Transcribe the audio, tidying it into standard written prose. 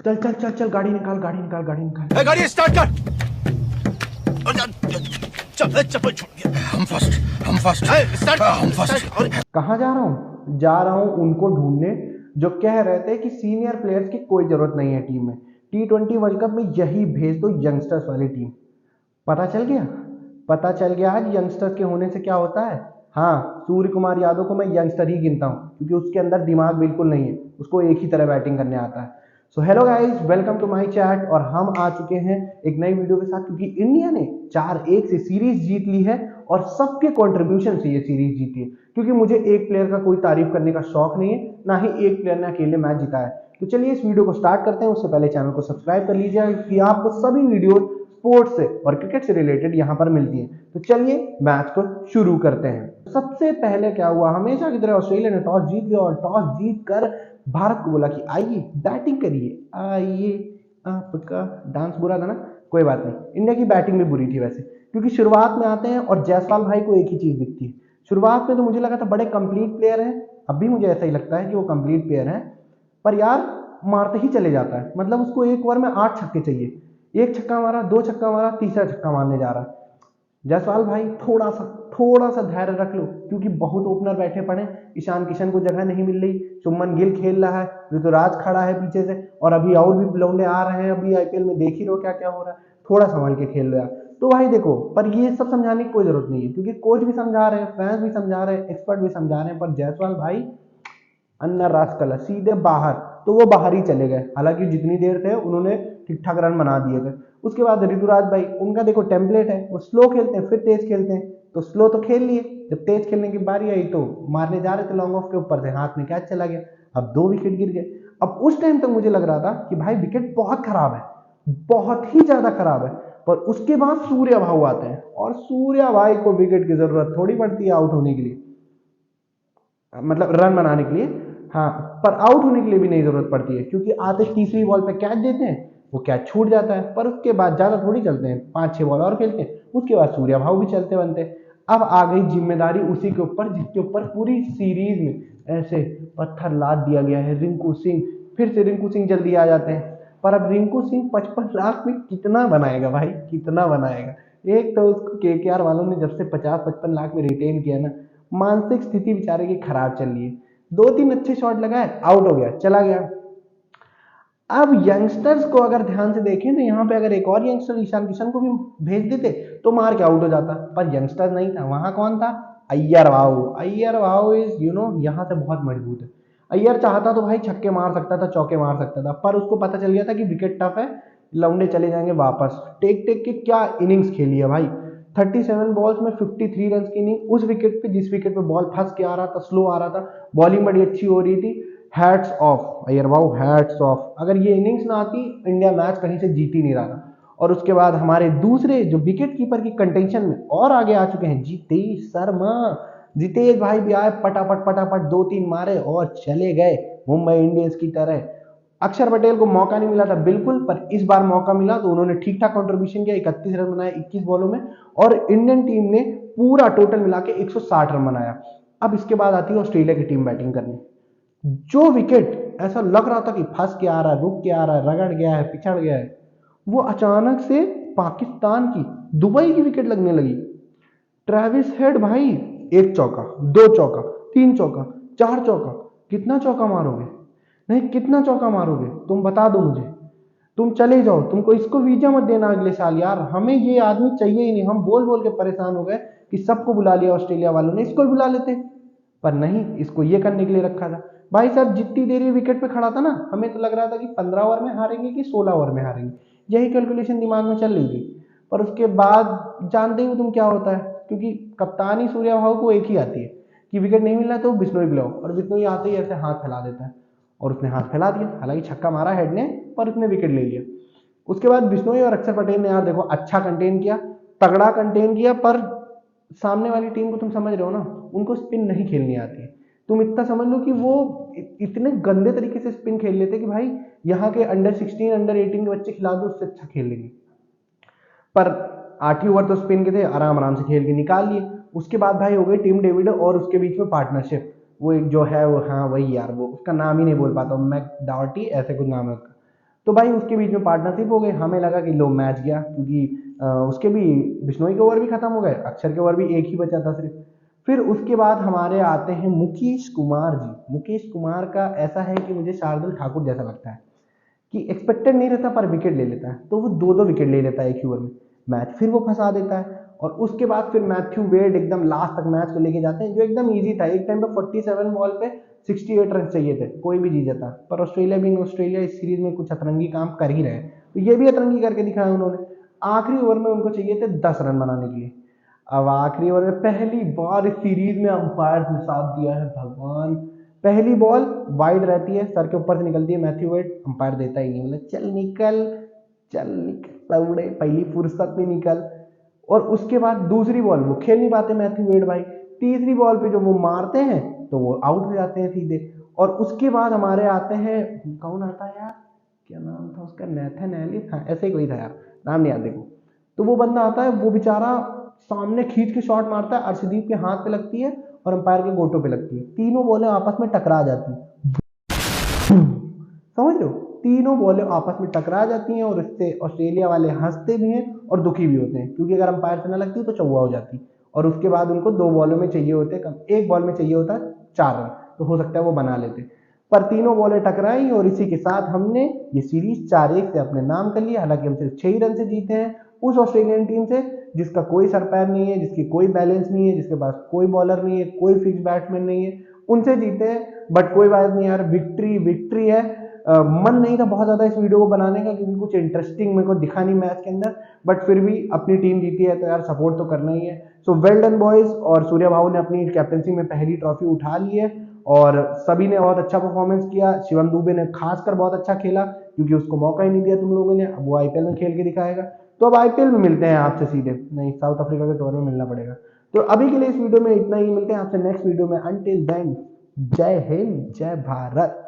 चल चल चल चल, गाड़ी निकाल गाड़ी निकाल गाड़ी निकाल। ए, गाड़ी स्टार्ट कर। चल चप्पल छूट गया। हम फर्स्ट स्टार्ट हम फर्स्ट। और कहाँ जा रहा हूँ? जा रहा हूँ उनको ढूंढने जो कह रहे थे कि सीनियर प्लेयर्स की कोई जरूरत नहीं है टीम में, T20 वर्ल्ड कप में यही भेज दो यंगस्टर्स वाली टीम। पता चल गया, पता चल गया आज यंगस्टर्स के होने से क्या होता है। हाँ, सूर्य कुमार यादव को मैं यंगस्टर ही गिनता हूँ क्योंकि उसके अंदर दिमाग बिल्कुल नहीं है, उसको एक ही तरह बैटिंग करने आता है। So hello guys, welcome to my chat. और हम आ चुके हैं एक नई वीडियो के साथ क्योंकि इंडिया ने 4-1 से सीरीज जीत ली है और सबके कंट्रीब्यूशन से ये सीरीज जीती है। क्योंकि मुझे एक प्लेयर का कोई तारीफ करने का शौक नहीं है, ना ही एक प्लेयर ने अकेले मैच जीता है। तो चलिए इस वीडियो को स्टार्ट करते हैं। उससे पहले चैनल को सब्सक्राइब कर लीजिए क्योंकि आपको सभी वीडियो स्पोर्ट्स से और क्रिकेट से रिलेटेड यहाँ पर मिलती है। तो चलिए मैच को शुरू करते हैं। सबसे पहले क्या हुआ, हमेशा की तरह ऑस्ट्रेलिया ने टॉस जीत लिया और टॉस जीत कर भारत को बोला कि आइए बैटिंग करिए, आइए। आपका डांस बुरा था ना, कोई बात नहीं। इंडिया की बैटिंग भी बुरी थी वैसे, क्योंकि शुरुआत में आते हैं और जायसवाल भाई को एक ही चीज दिखती है। शुरुआत में तो मुझे लगा था बड़े कंप्लीट प्लेयर हैं, अब भी मुझे ऐसा ही लगता है कि वो कंप्लीट प्लेयर हैं, पर यार मारते ही चले जाता है। मतलब उसको एक ओवर में 8 छक्के चाहिए, एक छक्का मारा, 2 छक्का मारा, तीसरा छक्का मारने जा रहा है। जायसवाल भाई थोड़ा सा धैर्य रख लो क्योंकि बहुत ओपनर बैठे पड़े। ईशान किशन को जगह नहीं मिल रही, शुभमन गिल खेल रहा है, ऋतुराज खड़ा है पीछे से, और अभी और भी लौंडे आ रहे हैं। अभी आईपीएल में देख ही रहो क्या क्या हो रहा है। थोड़ा संभाल के खेल लो यार। तो भाई देखो, पर ये सब समझाने की कोई जरूरत नहीं है क्योंकि कोच भी समझा रहे हैं, फैंस भी समझा रहे हैं, एक्सपर्ट भी समझा रहे हैं, पर जायसवाल भाई अन्ना रास्कल सीधे बाहर। तो वो बाहर ही चले गए, हालांकि जितनी देर थे उन्होंने ठीक ठाक रन बना दिए थे। उसके बाद ऋतुराज भाई, उनका देखो टेम्पलेट है, वो स्लो खेलते हैं फिर तेज खेलते हैं। तो स्लो तो खेल लिए, जब तेज खेलने की बारी आई तो मारने जा रहे थे लॉन्ग ऑफ के ऊपर से, हाथ में कैच चला गया। अब 2 विकेट गिर गए। अब उस टाइम तक मुझे लग रहा था कि भाई विकेट बहुत खराब है, बहुत ही ज्यादा खराब है। पर उसके बाद सूर्या भाऊ आते हैं और सूर्या भाई को विकेट की जरूरत थोड़ी पड़ती है आउट होने के लिए, मतलब रन बनाने के लिए। हाँ, पर आउट होने के लिए भी नहीं जरूरत पड़ती है क्योंकि आते तीसरी बॉल पे कैच देते हैं, वो कैच छूट जाता है। पर उसके बाद ज्यादा थोड़ी चलते हैं, 5-6 बॉल और खेलते हैं, उसके बाद सूर्या भाव भी चलते बनते हैं। अब आ गई जिम्मेदारी उसी के ऊपर जिसके ऊपर पूरी सीरीज में ऐसे पत्थर लाद दिया गया है, रिंकू सिंह। फिर से रिंकू सिंह जल्दी आ जाते हैं, पर अब रिंकू सिंह 55 लाख में कितना बनाएगा भाई, कितना बनाएगा। एक तो उसको केकेआर वालों ने जब से 50-55 लाख में रिटेन किया ना, मानसिक स्थिति बेचारे की खराब चल रही है। 2-3 अच्छे शॉट लगाए, आउट हो गया, चला गया। अब यंगस्टर्स को अगर ध्यान से देखें तो यहाँ पे अगर एक और यंगस्टर ईशान किशन को भी भेज देते तो मार के आउट हो जाता, पर यंगस्टर नहीं था। वहां कौन था? अय्यर भाऊ। अय्यर भाऊ इज यहाँ से बहुत मजबूत है। अय्यर चाहता तो भाई छक्के मार सकता था, चौके मार सकता था, पर उसको पता चल गया था कि विकेट टफ है, लौंडे चले जाएंगे वापस। टेक टेक के क्या इनिंग्स खेली है भाई, 37 बॉल्स में 53 रन की इनिंग। उस विकेट पे जिस विकेट पे बॉल फंस के आ रहा था, स्लो आ रहा था, बॉलिंग बड़ी अच्छी हो रही थी। हैट्स ऑफ अय्यर भाऊ, हैट्स ऑफ। अगर ये इनिंग्स ना आती, इंडिया मैच कहीं से जीत ही नहीं रहा था। और उसके बाद हमारे दूसरे जो विकेट कीपर की कंटेंशन में और आगे आ चुके हैं, जितेश शर्मा। जितेश भाई भी आए, पटापट पटापट 2-3 मारे और चले गए मुंबई इंडियंस की तरह। अक्षर पटेल को मौका नहीं मिला था बिल्कुल, पर इस बार मौका मिला तो उन्होंने ठीक ठाक कंट्रीब्यूशन किया, 31 रन बनाए 21 बॉलों में, और इंडियन टीम ने पूरा टोटल मिला के 160 रन बनाया। अब इसके बाद आती है ऑस्ट्रेलिया की टीम बैटिंग करने। जो विकेट ऐसा लग रहा था कि फंस के आ रहा है, रुक के आ रहा है, रगड़ गया है, पिछड़ गया है, वो अचानक से पाकिस्तान की, दुबई की विकेट लगने लगी। ट्रेविस हेड भाई, 1 चौका, 2 चौका, 3 चौका, 4 चौका। कितना चौका मारोगे? नहीं, कितना चौका मारोगे तुम बता दो मुझे। तुम चले जाओ, तुमको इसको वीजा मत देना अगले साल यार, हमें ये आदमी चाहिए ही नहीं। हम बोल बोल के परेशान हो गए कि सबको बुला लिया ऑस्ट्रेलिया वालों ने, इसको भी बुला लेते, पर नहीं, इसको ये करने के लिए रखा था। भाई साहब जितनी देर ये विकेट पे खड़ा था ना, हमें तो लग रहा था कि 15 ओवर में हारेंगे कि 16 ओवर में हारेंगे, यही कैलकुलेशन दिमाग में चल रही थी। पर उसके बाद जानते ही हो तुम क्या होता है, क्योंकि कप्तानी सूर्या भाव को एक ही आती है कि विकेट नहीं मिल रहा तो बिश्नोई बुलाओ, और बिश्नोई आते ही ऐसे हाथ फैला देता है, और उसने हाथ फैला दिया। हालांकि छक्का मारा हेड ने, पर उसने विकेट ले लिया। उसके बाद बिश्नोई और अक्षर पटेल ने यार देखो अच्छा कंटेन किया, तगड़ा कंटेन किया, पर सामने वाली टीम को तुम समझ रहे हो ना, उनको स्पिन नहीं खेलनी आती है। तुम इतना समझ लो कि वो इतने गंदे तरीके से स्पिन खेल लेते कि भाई यहाँ के अंडर 16 अंडर 18 के बच्चे खिला दो, उससे अच्छा खेल लेंगे। पर 8 ही ओवर तो स्पिन के थे, आराम आराम से खेल के निकाल लिए। उसके बाद भाई हो गई टीम डेविड और उसके बीच में पार्टनरशिप। वो एक जो है वो, हाँ वही यार, वो उसका नाम ही नहीं बोल पाता, मैक डार्टी ऐसे कुछ नाम है उसका। तो भाई उसके बीच में पार्टनरशिप हो गई, हमें लगा कि लो मैच गया, क्योंकि उसके भी बिश्नोई के ओवर भी खत्म हो गए, अक्षर के ओवर भी एक ही बचा था सिर्फ। फिर उसके बाद हमारे आते हैं मुकेश कुमार जी। मुकेश कुमार का ऐसा है कि मुझे शार्दुल ठाकुर जैसा लगता है कि एक्सपेक्टेड नहीं रहता पर विकेट ले लेता है, तो वो दो दो विकेट ले लेता है एक ही ओवर में, मैच फिर वो फंसा देता है। और उसके बाद फिर मैथ्यू वेड एकदम लास्ट तक मैच को लेके जाते हैं, जो एकदम इजी था। एक टाइम पे 47 बॉल पे 68 रन चाहिए थे, कोई भी जीत जाता, पर ऑस्ट्रेलिया भी ऑस्ट्रेलिया इस सीरीज में कुछ अतरंगी काम कर ही रहे, तो ये भी अतरंगी करके दिखाया उन्होंने। आखिरी ओवर में उनको चाहिए थे 10 रन बनाने के लिए। अब आखिरी ओवर में पहली बार इस सीरीज में अंपायर ने साथ दिया है, भगवान। पहली बॉल वाइड रहती है, सर के ऊपर से निकलती है, मैथ्यू वेड अंपायर देता ही नहीं, मतलब चल निकल, चल निकल लौड़े, पहली फुर्सत में निकल। और उसके बाद दूसरी बॉल वो खेल नहीं पाते मैथ्यू वेड भाई, तीसरी बॉल पे जो वो मारते हैं तो वो आउट हो जाते हैं सीधे। और उसके बाद हमारे आते हैं, कौन आता है यार, क्या नाम था उसका, नेथन एलिस, हाँ ऐसे ही कोई था यार, नाम नहीं याद देखो। तो वो बंदा आता है, वो बेचारा सामने खींच के शॉट मारता है, अर्शदीप के हाथ पे लगती है और अंपायर के गोटों पे लगती है, तीनों बॉलें आपस में टकरा जाती हैं, समझ लो, तीनों बॉलें आपस में टकरा जाती हैं। और इससे ऑस्ट्रेलिया वाले हंसते भी हैं और दुखी भी होते हैं, क्योंकि अगर अंपायर से ना लगती तो चौवा हो जाती। और उसके बाद उनको दो बॉलों में चाहिए होते कम, एक बॉल में चाहिए होता 4 रन, तो हो सकता है वो बना लेते, पर तीनों बॉलें टकराई और इसी के साथ हमने ये सीरीज 4-1 से अपने नाम कर लिया। हालांकि हम सिर्फ 6 ही रन से जीते हैं उस ऑस्ट्रेलियन टीम से, जिसका कोई सर पैर नहीं है, जिसकी कोई बैलेंस नहीं है, जिसके पास कोई बॉलर नहीं है, कोई फिक्स बैट्समैन नहीं है, उनसे जीते हैं। बट कोई बात नहीं यार, विक्ट्री विक्ट्री है। मन नहीं था बहुत ज़्यादा इस वीडियो को बनाने का, क्योंकि कुछ इंटरेस्टिंग मेरे को दिखा नहीं मैच के अंदर, बट फिर भी अपनी टीम जीती है तो यार सपोर्ट तो करना ही है। So well done boys. और सूर्या भाऊ ने अपनी कैप्टनसी में पहली ट्रॉफी उठा ली है और सभी ने बहुत अच्छा परफॉर्मेंस किया। शिवम दुबे ने खासकर बहुत अच्छा खेला, क्योंकि उसको मौका ही नहीं दिया तुम लोगों ने, अब वो आईपीएल में खेल के दिखाएगा। तो अब आईपीएल में मिलते हैं आपसे सीधे, नहीं साउथ अफ्रीका के टूर में मिलना पड़ेगा। तो अभी के लिए इस वीडियो में इतना ही, मिलते हैं आपसे नेक्स्ट वीडियो में। अंटिल देन, जय हिंद, जय भारत।